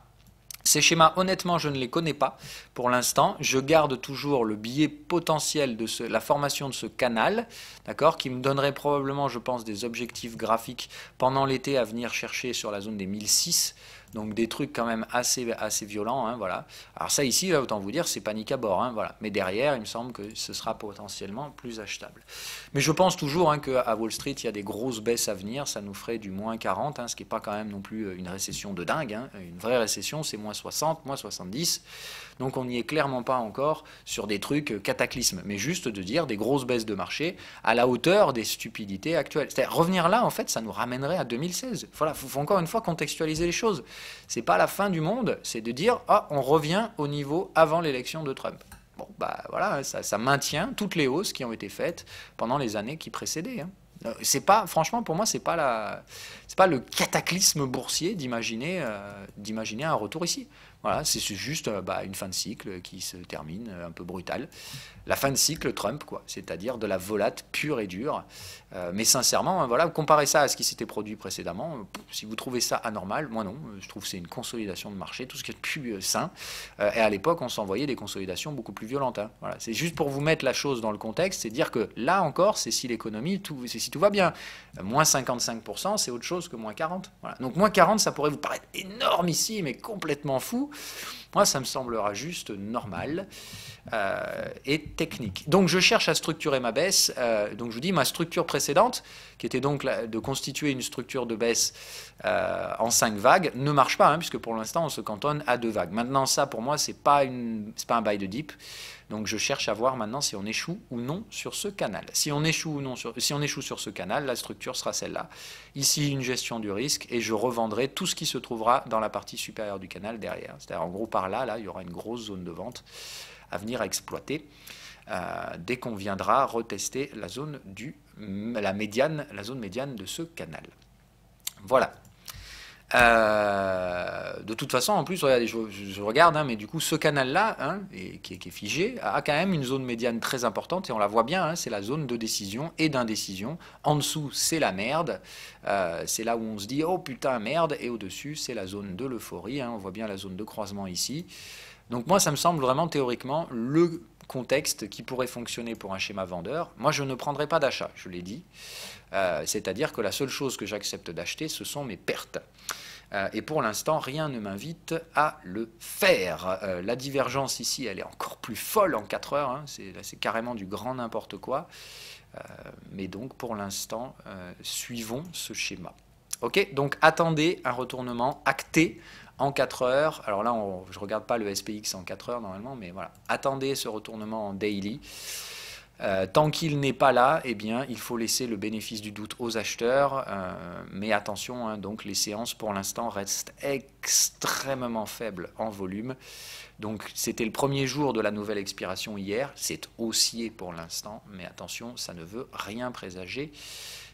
Ces schémas, honnêtement, je ne les connais pas pour l'instant. Je garde toujours le biais potentiel de la formation de ce canal, d'accord, qui me donnerait probablement, je pense, des objectifs graphiques pendant l'été à venir chercher sur la zone des 1006. Donc des trucs quand même assez violents, hein, voilà. Alors ça ici, là, autant vous dire, c'est panique à bord, hein, voilà. Mais derrière, il me semble que ce sera potentiellement plus achetable. Mais je pense toujours hein, qu'à Wall Street, il y a des grosses baisses à venir, ça nous ferait du moins 40, hein, ce qui n'est pas quand même non plus une récession de dingue. Hein. Une vraie récession, c'est moins 60, moins 70. Donc on n'y est clairement pas encore sur des trucs cataclysmes, mais juste de dire des grosses baisses de marché à la hauteur des stupidités actuelles. C'est-à-dire revenir là, en fait, ça nous ramènerait à 2016. Voilà, faut encore une fois contextualiser les choses. C'est pas la fin du monde, c'est de dire on revient au niveau avant l'élection de Trump. Bon, voilà, ça maintient toutes les hausses qui ont été faites pendant les années qui précédaient. Hein. C'est pas, franchement, pour moi, c'est pas le cataclysme boursier d'imaginer un retour ici. Voilà, c'est juste une fin de cycle qui se termine un peu brutale. La fin de cycle Trump, quoi, c'est-à-dire de la volate pure et dure. Mais sincèrement, voilà, comparez ça à ce qui s'était produit précédemment. Si vous trouvez ça anormal, moi non, je trouve que c'est une consolidation de marché, tout ce qui est plus sain. Et à l'époque, on s'envoyait des consolidations beaucoup plus violentes. Hein. Voilà, c'est juste pour vous mettre la chose dans le contexte, c'est dire que là encore, c'est si l'économie, c'est si tout va bien. Moins 55%, c'est autre chose que moins 40. Voilà. Donc moins 40, ça pourrait vous paraître énorme ici, mais complètement fou. Moi, ça me semblera juste normal et technique. Donc, je cherche à structurer ma baisse. Donc, je vous dis, ma structure précédente, qui était donc de constituer une structure de baisse en 5 vagues, ne marche pas, hein, puisque pour l'instant, on se cantonne à 2 vagues. Maintenant, ça, pour moi, c'est pas un buy de dip. Donc, je cherche à voir maintenant si on échoue ou non sur ce canal. Si on échoue sur ce canal, la structure sera celle-là. Ici, une gestion du risque, et je revendrai tout ce qui se trouvera dans la partie supérieure du canal derrière. C'est-à-dire, en gros, par là, il y aura une grosse zone de vente à venir exploiter. dès qu'on viendra retester la zone médiane de ce canal. Voilà. De toute façon, en plus, regardez, je regarde, hein, mais du coup, ce canal-là, hein, qui est figé, a quand même une zone médiane très importante, et on la voit bien, hein, c'est la zone de décision et d'indécision. En dessous, c'est la merde, c'est là où on se dit, oh putain, merde, et au-dessus, c'est la zone de l'euphorie, hein, on voit bien la zone de croisement ici. Donc moi, ça me semble vraiment théoriquement le contexte qui pourrait fonctionner pour un schéma vendeur. Moi, je ne prendrai pas d'achat, je l'ai dit. C'est-à-dire que la seule chose que j'accepte d'acheter, ce sont mes pertes. Et pour l'instant, rien ne m'invite à le faire. La divergence ici, elle est encore plus folle en 4 heures. Hein. C'est carrément du grand n'importe quoi. Mais donc, pour l'instant, suivons ce schéma. Ok, donc attendez un retournement acté en 4 heures. Alors là, je ne regarde pas le SPX en 4 heures normalement, mais voilà. Attendez ce retournement en daily. Tant qu'il n'est pas là, eh bien, il faut laisser le bénéfice du doute aux acheteurs. Mais attention, hein, donc les séances pour l'instant restent extrêmement faibles en volume. Donc c'était le premier jour de la nouvelle expiration hier. C'est haussier pour l'instant, mais attention, ça ne veut rien présager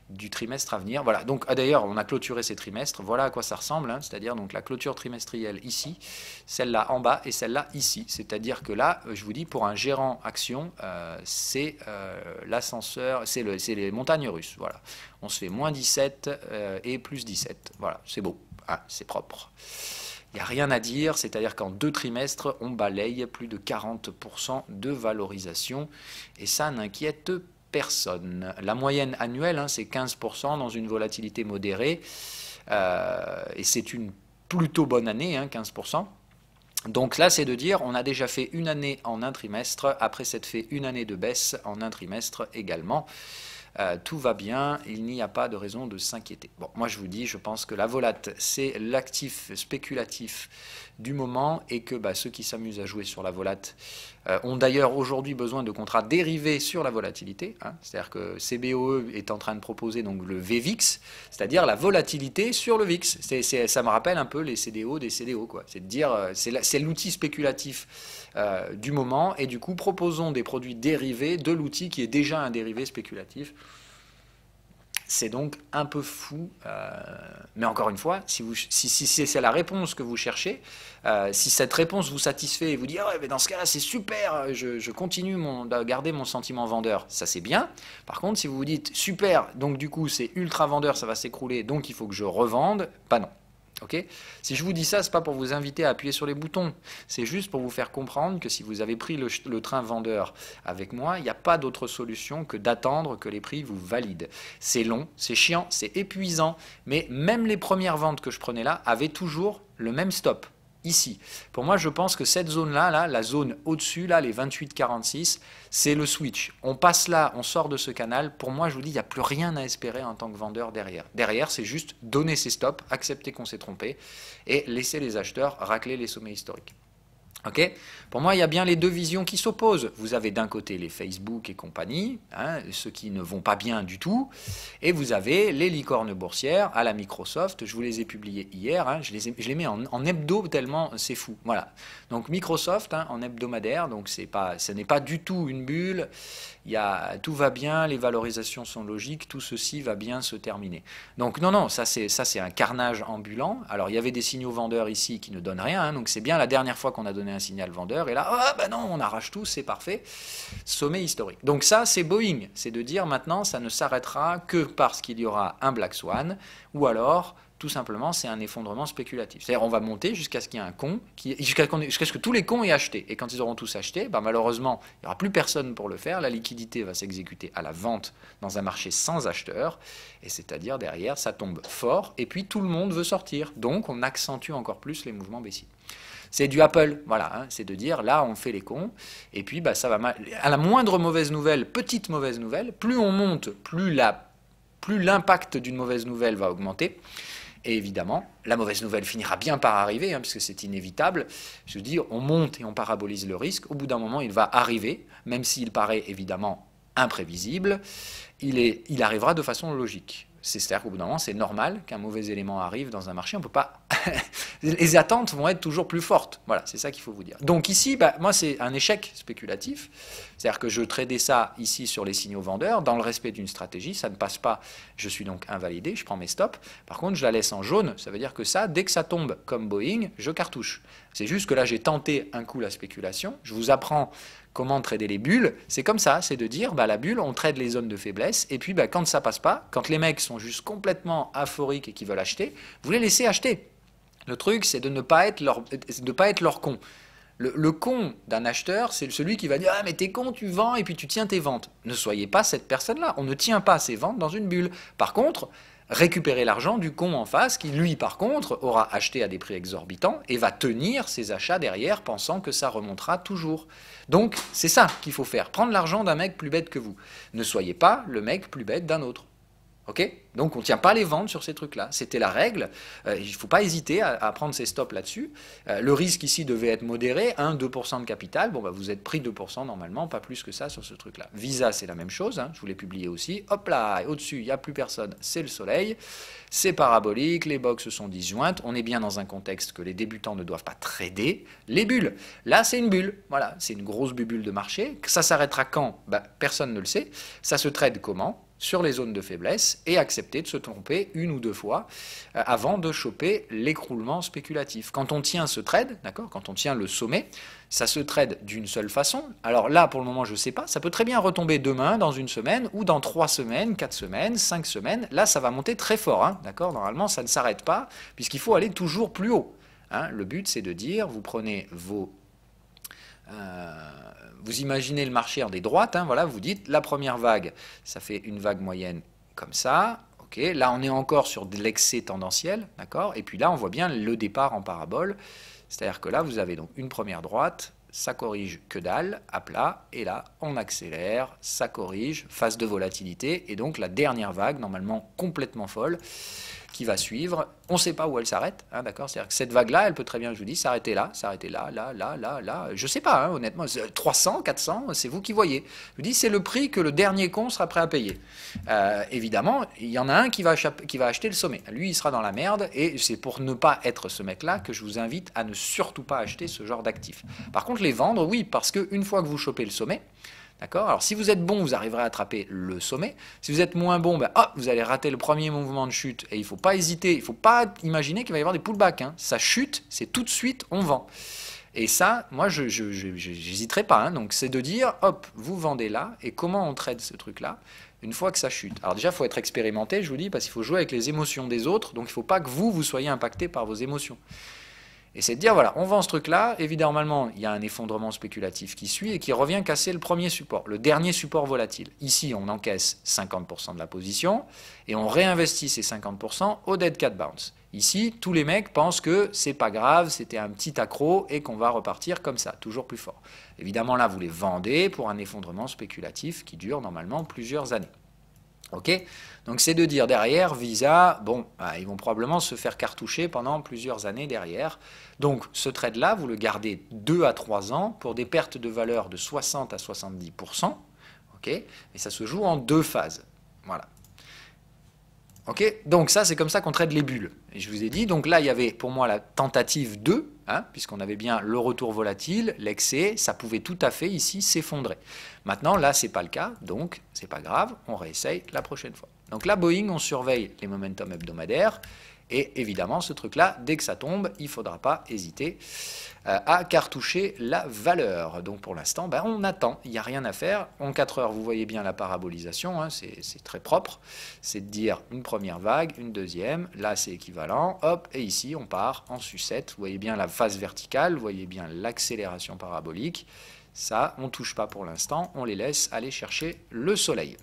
du trimestre à venir. Voilà, donc d'ailleurs on a clôturé ces trimestres, voilà à quoi ça ressemble, hein, c'est-à-dire donc la clôture trimestrielle ici, celle-là en bas et celle-là ici, c'est-à-dire que là, je vous dis, pour un gérant action, c'est l'ascenseur, c'est les montagnes russes, voilà. On se fait moins 17 et plus 17, voilà, c'est beau, hein, c'est propre. Il n'y a rien à dire, c'est-à-dire qu'en 2 trimestres, on balaye plus de 40% de valorisation, et ça n'inquiète personne. La moyenne annuelle, hein, c'est 15% dans une volatilité modérée, et c'est une plutôt bonne année, hein, 15%. Donc là, c'est de dire, on a déjà fait une année en un trimestre, après s'être fait une année de baisse en un trimestre également. Tout va bien, il n'y a pas de raison de s'inquiéter. Bon, moi je vous dis, je pense que la volate, c'est l'actif spéculatif du moment et que ceux qui s'amusent à jouer sur la volate ont d'ailleurs aujourd'hui besoin de contrats dérivés sur la volatilité. Hein, c'est-à-dire que CBOE est en train de proposer donc le VVIX, c'est-à-dire la volatilité sur le VIX. Ça me rappelle un peu les CDO des CDO, quoi. C'est de dire, c'est l'outil spéculatif du moment et du coup proposons des produits dérivés de l'outil qui est déjà un dérivé spéculatif. C'est donc un peu fou, mais encore une fois, si c'est la réponse que vous cherchez, si cette réponse vous satisfait et vous dit oh, mais dans ce cas-là c'est super, je continue à garder mon sentiment vendeur, ça c'est bien. Par contre, si vous vous dites super, donc du coup c'est ultra vendeur, ça va s'écrouler, donc il faut que je revende, pas non. Okay, si je vous dis ça, ce n'est pas pour vous inviter à appuyer sur les boutons, c'est juste pour vous faire comprendre que si vous avez pris le train vendeur avec moi, il n'y a pas d'autre solution que d'attendre que les prix vous valident. C'est long, c'est chiant, c'est épuisant, mais même les premières ventes que je prenais là avaient toujours le même stop. Ici. Pour moi, je pense que cette zone-là, la zone au-dessus, là, les 28,46, c'est le switch. On passe là, on sort de ce canal. Pour moi, je vous dis, il n'y a plus rien à espérer en tant que vendeur derrière. Derrière, c'est juste donner ses stops, accepter qu'on s'est trompé et laisser les acheteurs racler les sommets historiques. Okay, pour moi, il y a bien les deux visions qui s'opposent. Vous avez d'un côté les Facebook et compagnie, hein, ceux qui ne vont pas bien du tout, et vous avez les licornes boursières à la Microsoft. Je vous les ai publiés hier, hein, je les mets en hebdo tellement c'est fou. Voilà. Donc Microsoft hein, en hebdomadaire, donc ce n'est pas du tout une bulle. Tout va bien, les valorisations sont logiques, tout ceci va bien se terminer. Donc non, ça c'est un carnage ambulant. Alors il y avait des signaux vendeurs ici qui ne donnent rien, hein, donc c'est bien la dernière fois qu'on a donné un signal vendeur, et là, ah ben non, on arrache tout, c'est parfait, sommet historique. Donc ça, c'est Boeing, c'est de dire maintenant, ça ne s'arrêtera que parce qu'il y aura un Black Swan, ou alors, tout simplement, c'est un effondrement spéculatif. C'est-à-dire, on va monter jusqu'à ce qu'il y ait un con, jusqu'à ce que tous les cons aient acheté. Et quand ils auront tous acheté, malheureusement, il n'y aura plus personne pour le faire, la liquidité va s'exécuter à la vente dans un marché sans acheteurs, et c'est-à-dire, derrière, ça tombe fort, et puis tout le monde veut sortir. Donc, on accentue encore plus les mouvements baissiers. C'est du Apple, voilà, hein, c'est de dire, là, on fait les cons, et puis ça va mal. À la moindre mauvaise nouvelle, petite mauvaise nouvelle, plus on monte, plus l'impact d'une mauvaise nouvelle va augmenter. Et évidemment, la mauvaise nouvelle finira bien par arriver, hein, puisque c'est inévitable. Je veux dire, on monte et on parabolise le risque. Au bout d'un moment, il va arriver, même s'il paraît évidemment imprévisible, il arrivera de façon logique. C'est-à-dire qu'au bout d'un moment, c'est normal qu'un mauvais élément arrive dans un marché. On ne peut pas les attentes vont être toujours plus fortes. Voilà, c'est ça qu'il faut vous dire. Donc ici, moi, c'est un échec spéculatif. C'est-à-dire que je tradais ça ici sur les signaux vendeurs, dans le respect d'une stratégie, ça ne passe pas, je suis donc invalidé, je prends mes stops. Par contre, je la laisse en jaune, ça veut dire que ça, dès que ça tombe comme Boeing, je cartouche. C'est juste que là, j'ai tenté un coup la spéculation. Je vous apprends comment trader les bulles. C'est comme ça, c'est de dire, la bulle, on trade les zones de faiblesse, et puis quand ça passe pas, quand les mecs sont juste complètement euphoriques et qui veulent acheter, vous les laissez acheter. Le truc, c'est de ne pas être leur con. Le con d'un acheteur, c'est celui qui va dire « Ah, mais t'es con, tu vends et puis tu tiens tes ventes. » Ne soyez pas cette personne-là. On ne tient pas ses ventes dans une bulle. Par contre, récupérez l'argent du con en face qui, lui, par contre, aura acheté à des prix exorbitants et va tenir ses achats derrière pensant que ça remontera toujours. Donc, c'est ça qu'il faut faire. Prendre l'argent d'un mec plus bête que vous. Ne soyez pas le mec plus bête d'un autre. Ok ? Donc on ne tient pas les ventes sur ces trucs-là. C'était la règle. Il ne faut pas hésiter à prendre ses stops là-dessus. Le risque ici devait être modéré, 1-2% de capital. Bon, vous êtes pris 2% normalement, pas plus que ça sur ce truc-là. Visa, c'est la même chose. Je vous l'ai publié aussi. Hop là, au-dessus, il n'y a plus personne. C'est le soleil. C'est parabolique. Les boxes sont disjointes. On est bien dans un contexte que les débutants ne doivent pas trader. Les bulles. Là, c'est une bulle. Voilà, c'est une grosse bulle de marché. Ça s'arrêtera quand ? Personne ne le sait. Ça se trade comment ? Sur les zones de faiblesse et accepter de se tromper une ou deux fois avant de choper l'écroulement spéculatif. Quand on tient ce trade, d'accord, quand on tient le sommet, ça se trade d'une seule façon. Alors là, pour le moment, je ne sais pas, ça peut très bien retomber demain, dans une semaine, ou dans 3 semaines, 4 semaines, 5 semaines. Là, ça va monter très fort, d'accord. Normalement, ça ne s'arrête pas, puisqu'il faut aller toujours plus haut. Le but, c'est de dire, vous prenez vos... vous imaginez le marché en des droites, voilà, vous dites la première vague, ça fait une vague moyenne comme ça, ok, là on est encore sur de l'excès tendanciel, d'accord, et puis là on voit bien le départ en parabole, c'est-à-dire que là vous avez donc une première droite, ça corrige que dalle, à plat, et là on accélère, ça corrige, phase de volatilité, et donc la dernière vague, normalement complètement folle, qui va suivre, on ne sait pas où elle s'arrête, d'accord. C'est-à-dire que cette vague-là, elle peut très bien, je vous dis, s'arrêter là, là, je ne sais pas, honnêtement, 300, 400, c'est vous qui voyez. Je vous dis, c'est le prix que le dernier con sera prêt à payer. Évidemment, il y en a un qui va acheter le sommet. Lui, il sera dans la merde, et c'est pour ne pas être ce mec-là que je vous invite à ne surtout pas acheter ce genre d'actifs. Par contre, les vendre, oui, parce qu'une fois que vous chopez le sommet, d'accord. Alors si vous êtes bon, vous arriverez à attraper le sommet. Si vous êtes moins bon, vous allez rater le premier mouvement de chute. Et il ne faut pas hésiter, il ne faut pas imaginer qu'il va y avoir des pullbacks. Ça chute, c'est tout de suite, on vend. Et ça, moi, je n'hésiterai pas. Donc c'est de dire, hop, vous vendez là. Et comment on trade ce truc-là une fois que ça chute? Alors déjà, il faut être expérimenté, je vous dis, parce qu'il faut jouer avec les émotions des autres. Donc il ne faut pas que vous soyez impacté par vos émotions. Et c'est de dire, voilà, on vend ce truc-là, évidemment, il y a un effondrement spéculatif qui suit et qui revient casser le premier support, le dernier support volatile. Ici, on encaisse 50% de la position et on réinvestit ces 50% au dead cat bounce. Ici, tous les mecs pensent que c'est pas grave, c'était un petit accro et qu'on va repartir comme ça, toujours plus fort. Évidemment, là, vous les vendez pour un effondrement spéculatif qui dure normalement plusieurs années. Ok, donc c'est de dire derrière, Visa, ils vont probablement se faire cartoucher pendant plusieurs années derrière. Donc ce trade-là, vous le gardez 2 à 3 ans pour des pertes de valeur de 60 à 70%. Ok, et ça se joue en 2 phases. Voilà. Ok, donc ça c'est comme ça qu'on trade les bulles. Et je vous ai dit, donc là il y avait pour moi la tentative 2, puisqu'on avait bien le retour volatile, l'excès, ça pouvait tout à fait ici s'effondrer. Maintenant là c'est pas le cas, donc c'est pas grave, on réessaye la prochaine fois. Donc là Boeing, on surveille les momentum hebdomadaires, et évidemment ce truc-là, dès que ça tombe, il ne faudra pas hésiter à cartoucher la valeur. Donc pour l'instant, on attend, il n'y a rien à faire. En 4 heures, vous voyez bien la parabolisation, c'est très propre. C'est de dire une première vague, une deuxième, là c'est équivalent, hop, et ici on part en sucette. Vous voyez bien la phase verticale, vous voyez bien l'accélération parabolique. Ça, on ne touche pas pour l'instant, on les laisse aller chercher le soleil.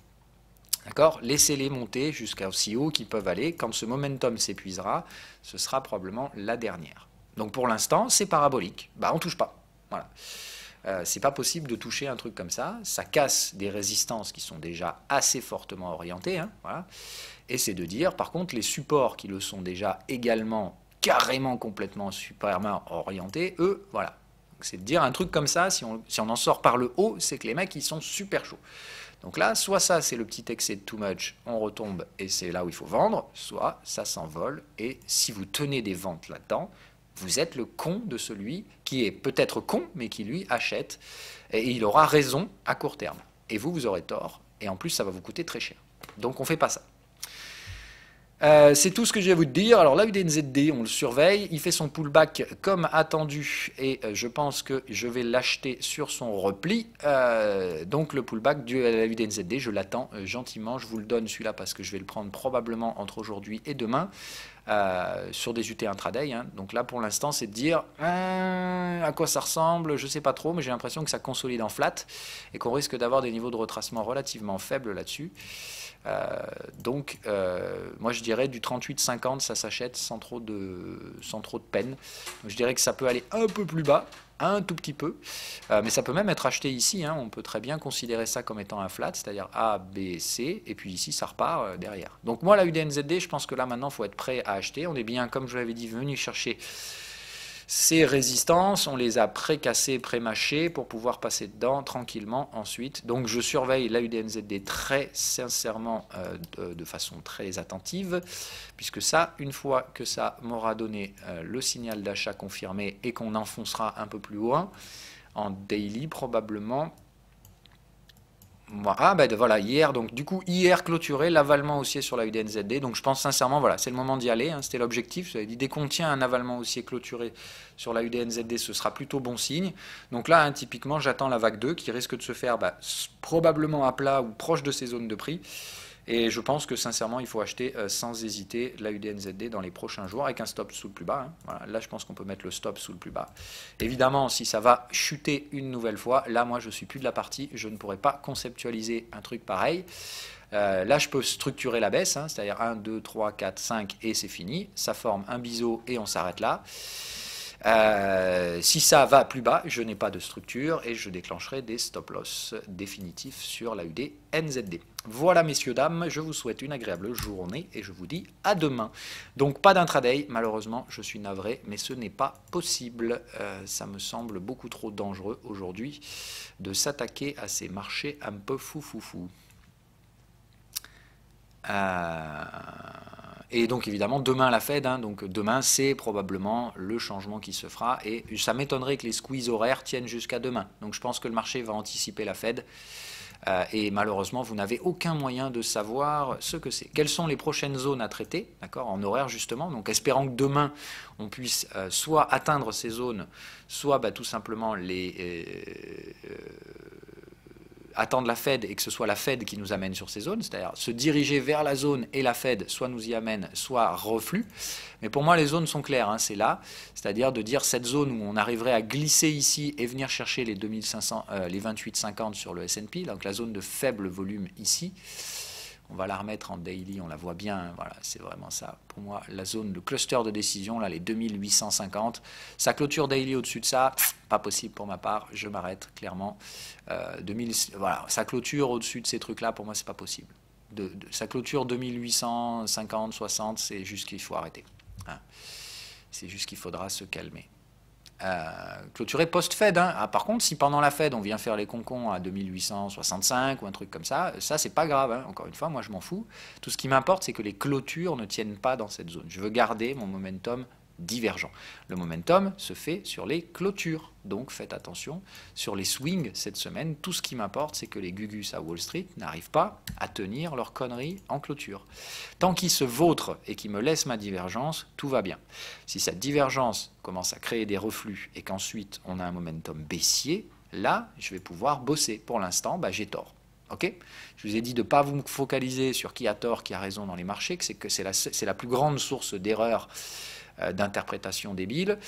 D'accord? Laissez-les monter jusqu'à aussi haut qu'ils peuvent aller. Quand ce momentum s'épuisera, ce sera probablement la dernière. Donc pour l'instant, c'est parabolique. On ne touche pas. Voilà. C'est pas possible de toucher un truc comme ça. Ça casse des résistances qui sont déjà assez fortement orientées. Voilà. Et c'est de dire, par contre, les supports qui le sont déjà également carrément complètement superment orientés, eux, voilà. C'est de dire un truc comme ça, si on en sort par le haut, c'est que les mecs, ils sont super chauds. Donc là, soit ça, c'est le petit excès de too much, on retombe et c'est là où il faut vendre, soit ça s'envole et si vous tenez des ventes là-dedans, vous êtes le con de celui qui est peut-être con, mais qui lui achète et il aura raison à court terme. Et vous aurez tort et en plus, ça va vous coûter très cher. Donc on ne fait pas ça. C'est tout ce que j'ai à vous dire. Alors là, UDNZD, on le surveille. Il fait son pullback comme attendu et je pense que je vais l'acheter sur son repli. Donc le pullback de la UDNZD, je l'attends gentiment. Je vous le donne celui-là parce que je vais le prendre probablement entre aujourd'hui et demain sur des UT intraday. Hein. Donc là, pour l'instant, c'est de dire à quoi ça ressemble. Je ne sais pas trop, mais j'ai l'impression que ça consolide en flat et qu'on risque d'avoir des niveaux de retracement relativement faibles là-dessus. Donc, moi je dirais du 38,50, ça s'achète sans trop de peine. Donc, je dirais que ça peut aller un peu plus bas, un tout petit peu, mais ça peut même être acheté ici. Hein. On peut très bien considérer ça comme étant un flat, c'est-à-dire A, B, C, et puis ici ça repart derrière. Donc moi la UDNZD, je pense que là maintenant il faut être prêt à acheter. On est bien, comme je l'avais dit, venu chercher ces résistances, on les a pré-cassées, pré-mâchées pour pouvoir passer dedans tranquillement ensuite. Donc je surveille la UDNZD très sincèrement, de façon très attentive, puisque ça, une fois que ça m'aura donné le signal d'achat confirmé et qu'on enfoncera un peu plus loin, en daily probablement. Ah ben voilà, hier, donc du coup, hier clôturé, l'avalement haussier sur la UDNZD, donc je pense sincèrement, voilà, c'est le moment d'y aller, hein, c'était l'objectif, j'avais dit, dès qu'on tient un avalement haussier clôturé sur la UDNZD, ce sera plutôt bon signe, donc là, hein, typiquement, j'attends la vague 2 qui risque de se faire probablement à plat ou proche de ces zones de prix, et je pense que sincèrement, il faut acheter sans hésiter la UDNZD dans les prochains jours avec un stop sous le plus bas. Hein. Voilà, là, je pense qu'on peut mettre le stop sous le plus bas. Évidemment, si ça va chuter une nouvelle fois, là, moi, je suis plus de la partie. Je ne pourrais pas conceptualiser un truc pareil. Là, je peux structurer la baisse, hein, c'est-à-dire 1, 2, 3, 4, 5 et c'est fini. Ça forme un biseau et on s'arrête là. Si ça va plus bas, je n'ai pas de structure et je déclencherai des stop-loss définitifs sur la UD NZD. Voilà messieurs, dames, je vous souhaite une agréable journée et je vous dis à demain. Donc pas d'intraday, malheureusement, je suis navré, mais ce n'est pas possible. Ça me semble beaucoup trop dangereux aujourd'hui de s'attaquer à ces marchés un peu fou. Et donc évidemment demain la Fed, hein, donc demain c'est probablement le changement qui se fera et ça m'étonnerait que les squeezes horaires tiennent jusqu'à demain. Donc je pense que le marché va anticiper la Fed et malheureusement vous n'avez aucun moyen de savoir ce que c'est. Quelles sont les prochaines zones à traiter, d'accord, en horaire justement, donc espérant que demain on puisse soit atteindre ces zones, soit tout simplement attendre la Fed et que ce soit la Fed qui nous amène sur ces zones, c'est-à-dire se diriger vers la zone et la Fed soit nous y amène, soit reflue. Mais pour moi, les zones sont claires, hein, c'est là, c'est-à-dire de dire cette zone où on arriverait à glisser ici et venir chercher les 2500, les 28,50 sur le S&P, donc la zone de faible volume ici. On va la remettre en daily, on la voit bien, voilà, c'est vraiment ça. Pour moi, la zone, le cluster de décision, là, les 2850, sa clôture daily au-dessus de ça, pas possible pour ma part, je m'arrête clairement. Voilà, sa clôture au-dessus de ces trucs-là, pour moi, c'est pas possible. Sa clôture 2850, 60, c'est juste qu'il faut arrêter. Hein. C'est juste qu'il faudra se calmer. Clôturer post-Fed. Hein. Ah, par contre, si pendant la Fed on vient faire les concons à 2865 ou un truc comme ça c'est pas grave. Hein. Encore une fois, moi je m'en fous. Tout ce qui m'importe, c'est que les clôtures ne tiennent pas dans cette zone. Je veux garder mon momentum divergent. Le momentum se fait sur les clôtures. Donc faites attention. Sur les swings cette semaine, tout ce qui m'importe, c'est que les gugus à Wall Street n'arrivent pas à tenir leur connerie en clôture. Tant qu'ils se vautrent et qu'ils me laissent ma divergence, tout va bien. Si cette divergence commence à créer des reflux et qu'ensuite on a un momentum baissier, là, je vais pouvoir bosser. Pour l'instant, j'ai tort. Okay, je vous ai dit de ne pas vous focaliser sur qui a tort, qui a raison dans les marchés, que c'est la plus grande source d'erreur d'interprétation débile.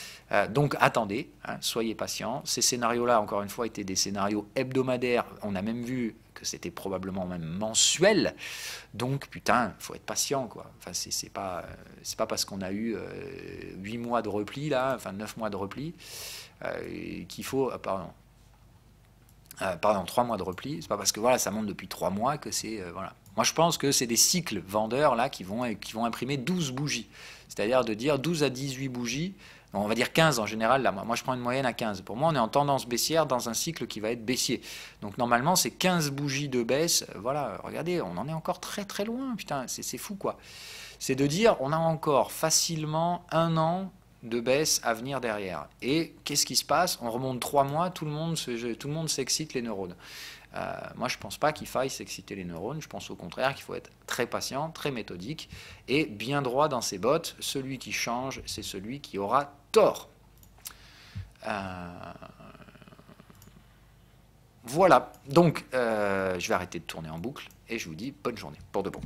Donc attendez, hein, soyez patients. Ces scénarios-là, encore une fois, étaient des scénarios hebdomadaires. On a même vu que c'était probablement même mensuel. Donc putain, il faut être patient, quoi. Enfin, c'est pas parce qu'on a eu 8 mois de repli, là, enfin 9 mois de repli, qu'il faut... pardon, 3 mois de repli. C'est pas parce que voilà, ça monte depuis 3 mois que c'est... voilà. Moi, je pense que c'est des cycles vendeurs là qui vont imprimer 12 bougies. C'est-à-dire de dire 12 à 18 bougies. On va dire 15 en général. Là, moi, je prends une moyenne à 15. Pour moi, on est en tendance baissière dans un cycle qui va être baissier. Donc, normalement, c'est 15 bougies de baisse. Voilà, regardez, on en est encore très très loin. Putain, c'est fou quoi. C'est de dire, on a encore facilement un an de baisse à venir derrière. Et qu'est-ce qui se passe? On remonte 3 mois, tout le monde s'excite les neurones. Moi, je ne pense pas qu'il faille s'exciter les neurones. Je pense au contraire qu'il faut être très patient, très méthodique et bien droit dans ses bottes. Celui qui change, c'est celui qui aura tort. Voilà. Donc, je vais arrêter de tourner en boucle et je vous dis bonne journée pour de bon.